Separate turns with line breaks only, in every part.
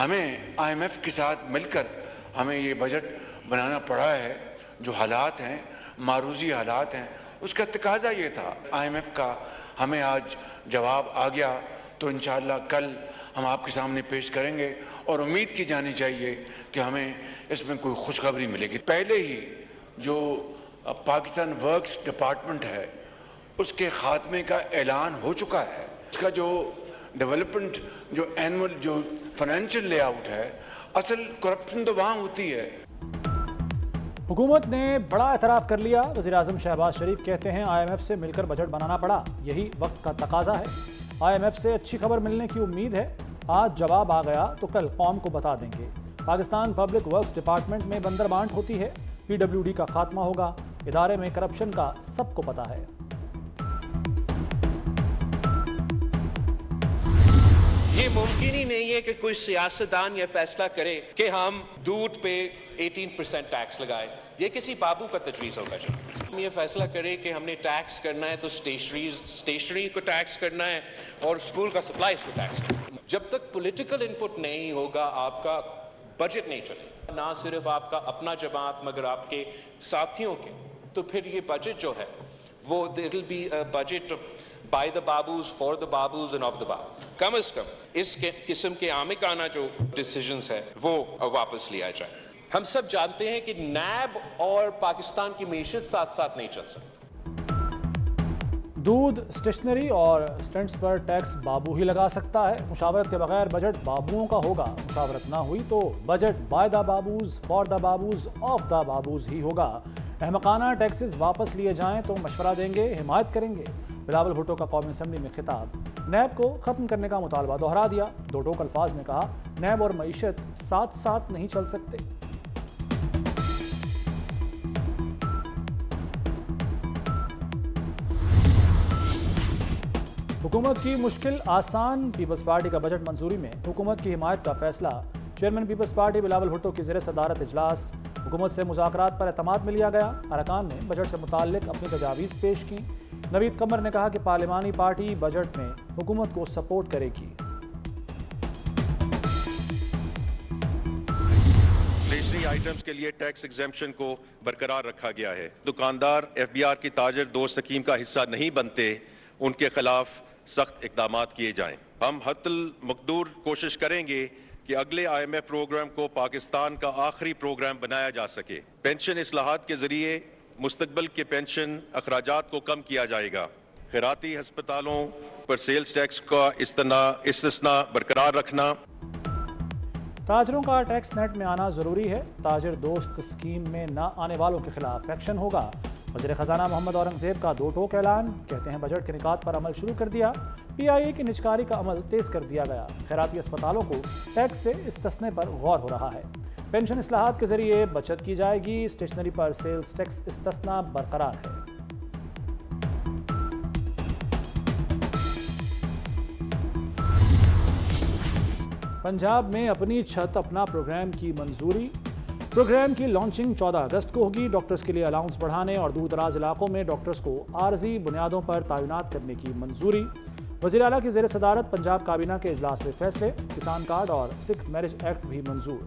ہمیں IMF کے ساتھ مل کر ہمیں یہ بجٹ بنانا پڑا ہے. جو حالات ہیں، معروضی حالات ہیں، اس کا تقاضا یہ تھا. IMF کا ہمیں آج جواب آ گیا تو انشاءاللہ کل ہم آپ کے سامنے پیش کریں گے، اور امید کی جانی چاہیے کہ ہمیں اس میں کوئی خوشخبری ملے گی. پہلے ہی جو پاکستان ورکس ڈپارٹمنٹ ہے اس کے خاتمے کا اعلان ہو چکا ہے. اس کا جو ڈیولپمنٹ، جو اینول جو فائنینشیل لے آؤٹ ہے، اصل کرپشن تو وہاں ہوتی ہے.
حکومت نے بڑا اعتراف کر لیا. وزیراعظم شہباز شریف کہتے ہیں IMF سے مل کر بجٹ بنانا پڑا، یہی وقت کا تقاضا ہے. IMF سے اچھی خبر ملنے کی امید ہے. آج جواب آ گیا تو کل قوم کو بتا دیں گے. پاکستان پبلک ورکس ڈپارٹمنٹ میں بندر بانٹ ہوتی ہے. PWD کا خاتمہ ہوگا. ادارے میں کرپشن کا سب کو پتا ہے.
یہ ممکن ہی نہیں ہے کہ کوئی سیاستدان یہ فیصلہ کرے کہ ہم دودھ پہ 18% ٹیکس لگائے. یہ کسی بابو کا تجویز ہوگا. ہم یہ فیصلہ کرے کہ ہم نے ٹیکس کرنا ہے تو اسٹیشنری کو ٹیکس کرنا ہے اور اسکول کا سپلائز کو ٹیکس کرنا ہے. جب تک پولیٹیکل انپٹ نہیں ہوگا آپ کا بجٹ نہیں چلے گا. نہ صرف آپ کا اپنا جماعت مگر آپ کے ساتھیوں کے. تو پھر یہ بجٹ جو ہے وہ it'll be a budget by the babus, for the babus and of the babus. کم از کم اس قسم کے عامقانہ جو ڈیسیجنز ہے وہ واپس لیا جائے. ہم سب جانتے ہیں کہ نیب اور پاکستان کی معیشت ساتھ ساتھ نہیں چل سکتی.
دودھ، اسٹیشنری اور اسٹینٹس پر ٹیکس بابو ہی لگا سکتا ہے. مشاورت کے بغیر بجٹ بابوؤں کا ہوگا. مشاورت نہ ہوئی تو budget by the babus, for the babus, of the babus ہی ہوگا. احمقانہ ٹیکسز واپس لیے جائیں تو مشورہ دیں گے، حمایت کریں گے. بلاول بھٹو کا قومی اسمبلی میں خطاب. نیب کو ختم کرنے کا مطالبہ دہرا دیا. دو ٹوک الفاظ میں کہا نیب اور معیشت ساتھ ساتھ نہیں چل سکتے. حکومت کی مشکل آسان. پیپلز پارٹی کا بجٹ منظوری میں حکومت کی حمایت کا فیصلہ. چیئرمین پیپلز پارٹی بلاول بھٹو کی زیر صدارت اجلاس. حکومت سے مذاکرات پر اعتماد مل لیا گیا. ارکان نے بجٹ سے متعلق اپنی تجاویز پیش کی. نوید قمر نے کہا کہ پارلیمانی پارٹی بجٹ میں حکومت کو سپورٹ کرے گی.
اسٹیشنری آئٹمز کے لیے ٹیکس ایگزمپشن کو برقرار رکھا گیا ہے. دکاندار FBR کی تاجر دوست اسکیم کا حصہ نہیں بنتے، ان کے خلاف سخت اقدامات کیے جائیں. ہم حتی المقدور کوشش کریں گے کہ اگلے IMF پروگرام کو پاکستان کا آخری پروگرام بنایا جا سکے. پینشن اصلاحات کے ذریعے مستقبل کے پینشن اخراجات کو کم کیا جائے گا. خیراتی ہسپتالوں پر سیلز ٹیکس کا استثناء برقرار رکھنا.
تاجروں کا ٹیکس نیٹ میں آنا ضروری ہے. تاجر دوست اسکیم میں نہ آنے والوں کے خلاف ایکشن ہوگا. وزیر خزانہ محمد اورنگزیب کا دو ٹوک اعلان. کہتے ہیں بجٹ کے نکات پر عمل شروع کر دیا. PIA کی نجکاری کا عمل تیز کر دیا گیا. خیراتی اسپتالوں کو ٹیکس سے استثناء پر غور ہو رہا ہے. پینشن اصلاحات کے ذریعے بچت کی جائے گی. اسٹیشنری پر سیلز ٹیکس استثناء برقرار ہے. پنجاب میں اپنی چھت اپنا پروگرام کی منظوری. پروگرام کی لانچنگ 14 اگست کو ہوگی. ڈاکٹرز کے لیے الاؤنس بڑھانے اور دور دراز علاقوں میں ڈاکٹرز کو عارضی بنیادوں پر تعینات کرنے کی منظوری. وزیر اعلیٰ کی زیر صدارت پنجاب کابینہ کے اجلاس میں فیصلے. کسان کارڈ اور سکھ میرج ایکٹ بھی منظور.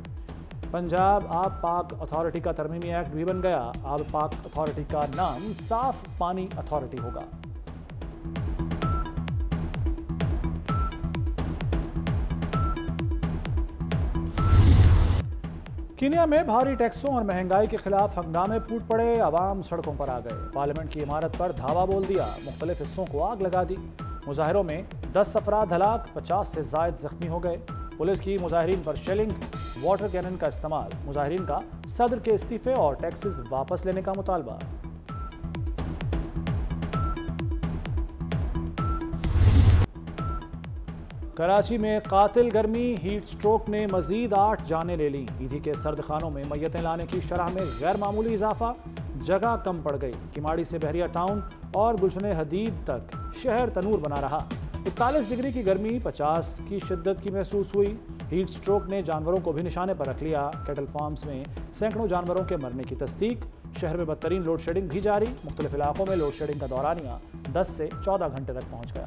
پنجاب آب پاک اتھارٹی کا ترمیمی ایکٹ بھی بن گیا. آب پاک اتھارٹی کا نام صاف پانی اتھارٹی ہوگا. کینیا میں بھاری ٹیکسوں اور مہنگائی کے خلاف ہنگامے پھوٹ پڑے. عوام سڑکوں پر آ گئے. پارلیمنٹ کی عمارت پر دھاوا بول دیا. مختلف حصوں کو آگ لگا دی. مظاہروں میں 10 افراد ہلاک، 50 سے زائد زخمی ہو گئے. پولیس کی مظاہرین پر شیلنگ، واٹر کینن کا استعمال. مظاہرین کا صدر کے استعفے اور ٹیکسز واپس لینے کا مطالبہ. کراچی میں قاتل گرمی. ہیٹ سٹروک نے مزید 8 جانیں لے لیں. ایدھی کے سرد خانوں میں میتیں لانے کی شرح میں غیر معمولی اضافہ. جگہ کم پڑ گئی. کماڑی سے بحریہ ٹاؤن اور گلشن حدید تک شہر تنور بنا رہا. 41 ڈگری کی گرمی 50 کی شدت کی محسوس ہوئی. ہیٹ سٹروک نے جانوروں کو بھی نشانے پر رکھ لیا. کیٹل فارمز میں سینکڑوں جانوروں کے مرنے کی تصدیق. شہر میں بدترین لوڈ شیڈنگ بھی جاری. مختلف علاقوں میں لوڈ شیڈنگ کا دورانیہ 10 سے 14 گھنٹے تک پہنچ گیا.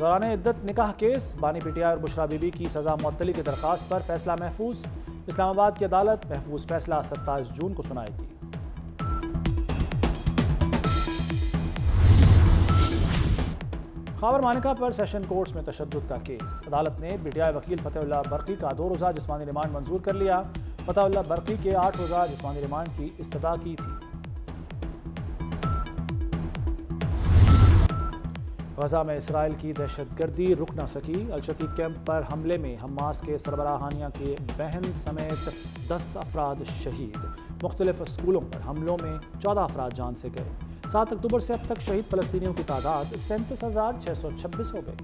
دوران عدت نکاح کیس بانی پی ٹی آئی اور بشرا بی بی کی سزا معطلی کی درخواست پر فیصلہ محفوظ، اسلام آباد کی عدالت محفوظ فیصلہ 27 جون کو سنائے گی۔ خاور مانیکا پر سیشن کورٹس میں تشدد کا کیس، عدالت نے پی ٹی آئی وکیل فتح اللہ برقی کا 2 روزہ جسمانی ریمانڈ منظور کر لیا۔ فتح اللہ برقی کے 8 روزہ جسمانی ریمانڈ کی استدعا کی تھی۔ غزہ میں اسرائیل کی دہشت گردی رک نہ سکی، الشتیب کیمپ پر حملے میں حماس کے سربراہ ہانیہ کے بہن سمیت 10 افراد شہید، مختلف اسکولوں پر حملوں میں 14 افراد جان سے گئے۔ 7 اکتوبر سے اب تک شہید فلسطینیوں کی تعداد 37,626 ہو گئی۔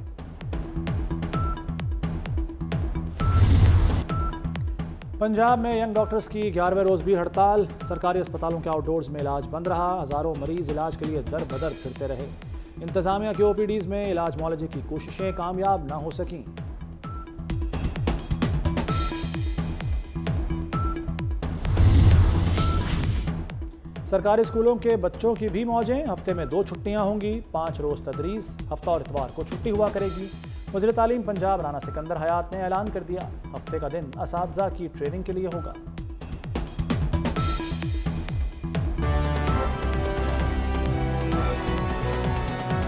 پنجاب میں ینگ ڈاکٹرز کی 11ویں روز بھی ہڑتال، سرکاری اسپتالوں کے آؤٹ ڈورز میں علاج بند رہا، ہزاروں مریض علاج کے لیے در بدر پھرتے رہے۔ انتظامیہ کے او پی ڈیز میں علاج معالجے کی کوششیں کامیاب نہ ہو سکیں۔ سرکاری اسکولوں کے بچوں کی بھی موجیں، ہفتے میں 2 چھٹیاں ہوں گی، 5 روز تدریس، ہفتہ اور اتوار کو چھٹی ہوا کرے گی۔ وزیر تعلیم پنجاب رانا سکندر حیات نے اعلان کر دیا، ہفتے کا دن اساتذہ کی ٹریننگ کے لیے ہوگا۔